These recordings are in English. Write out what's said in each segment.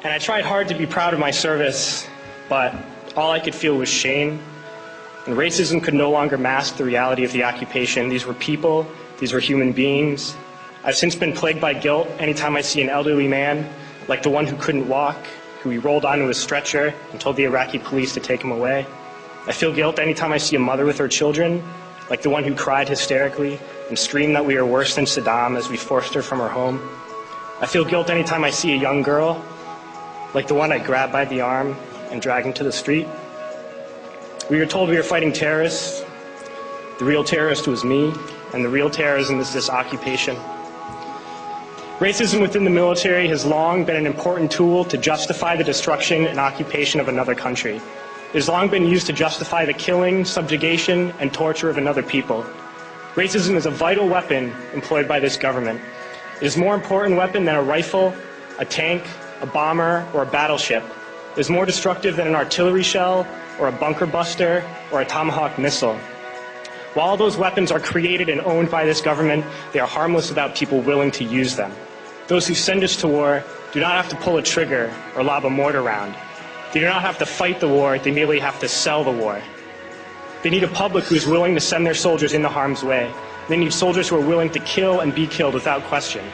And I tried hard to be proud of my service, but all I could feel was shame. And racism could no longer mask the reality of the occupation. These were people, these were human beings. I've since been plagued by guilt anytime I see an elderly man, like the one who couldn't walk, who we rolled onto a stretcher and told the Iraqi police to take him away. I feel guilt anytime I see a mother with her children, like the one who cried hysterically and screamed that we are worse than Saddam as we forced her from her home. I feel guilt anytime I see a young girl, like the one I grabbed by the arm and dragged into the street. We were told we were fighting terrorists. The real terrorist was me, and the real terrorism is this occupation. Racism within the military has long been an important tool to justify the destruction and occupation of another country. It has long been used to justify the killing, subjugation, and torture of another people. Racism is a vital weapon employed by this government. It is a more important weapon than a rifle, a tank, a bomber, or a battleship. It is more destructive than an artillery shell, or a bunker buster, or a Tomahawk missile. While all those weapons are created and owned by this government, they are harmless without people willing to use them. Those who send us to war do not have to pull a trigger or lob a mortar round. They do not have to fight the war, they merely have to sell the war. They need a public who is willing to send their soldiers into harm's way. They need soldiers who are willing to kill and be killed without question.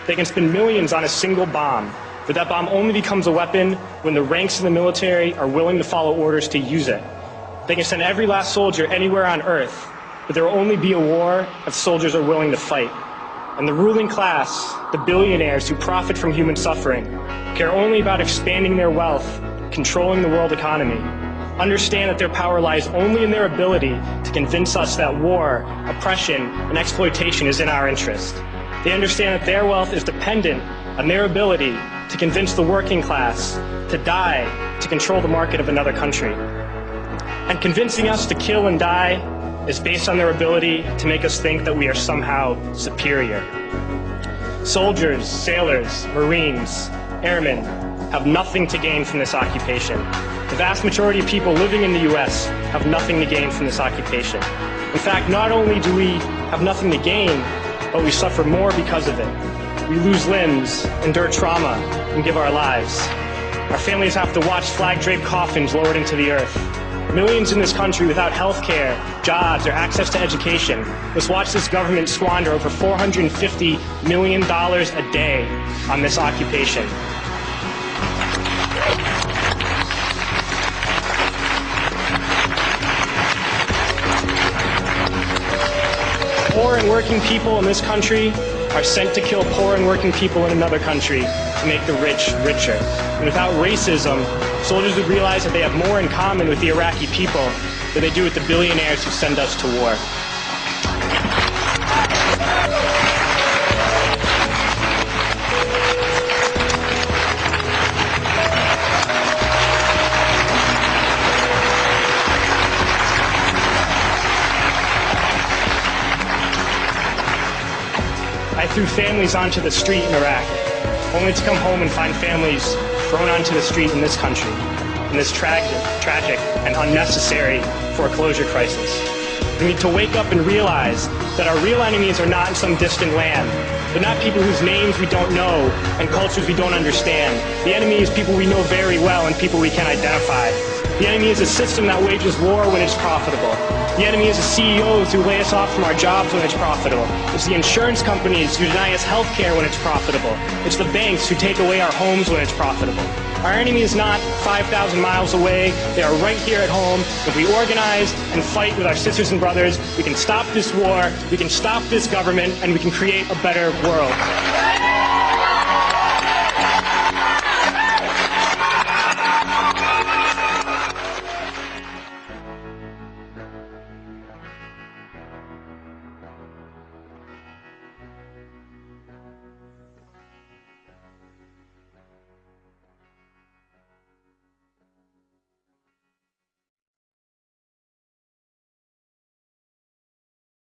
They can spend millions on a single bomb, but that bomb only becomes a weapon when the ranks of the military are willing to follow orders to use it. They can send every last soldier anywhere on earth, but there will only be a war if soldiers are willing to fight. And the ruling class, the billionaires who profit from human suffering, care only about expanding their wealth, controlling the world economy. Understand that their power lies only in their ability to convince us that war, oppression, and exploitation is in our interest. They understand that their wealth is dependent on their ability to convince the working class to die to control the market of another country. And convincing us to kill and die is based on their ability to make us think that we are somehow superior. Soldiers, sailors, Marines, airmen have nothing to gain from this occupation. The vast majority of people living in the U.S. have nothing to gain from this occupation. In fact, not only do we have nothing to gain, but we suffer more because of it. We lose limbs, endure trauma, and give our lives. Our families have to watch flag-draped coffins lowered into the earth. Millions in this country without health care, jobs, or access to education must watch this government squander over $450 million a day on this occupation. Poor and working people in this country are sent to kill poor and working people in another country to make the rich richer. And without racism, soldiers would realize that they have more in common with the Iraqi people than they do with the billionaires who send us to war. I threw families onto the street in Iraq, only to come home and find families thrown onto the street in this country, in this tragic and unnecessary foreclosure crisis. We need to wake up and realize that our real enemies are not in some distant land. They're not people whose names we don't know and cultures we don't understand. The enemy is people we know very well and people we can identify. The enemy is a system that wages war when it's profitable. The enemy is the CEOs who lay us off from our jobs when it's profitable. It's the insurance companies who deny us health care when it's profitable. It's the banks who take away our homes when it's profitable. Our enemy is not 5,000 miles away. They are right here at home. If we organize and fight with our sisters and brothers, we can stop this war, we can stop this government, and we can create a better world.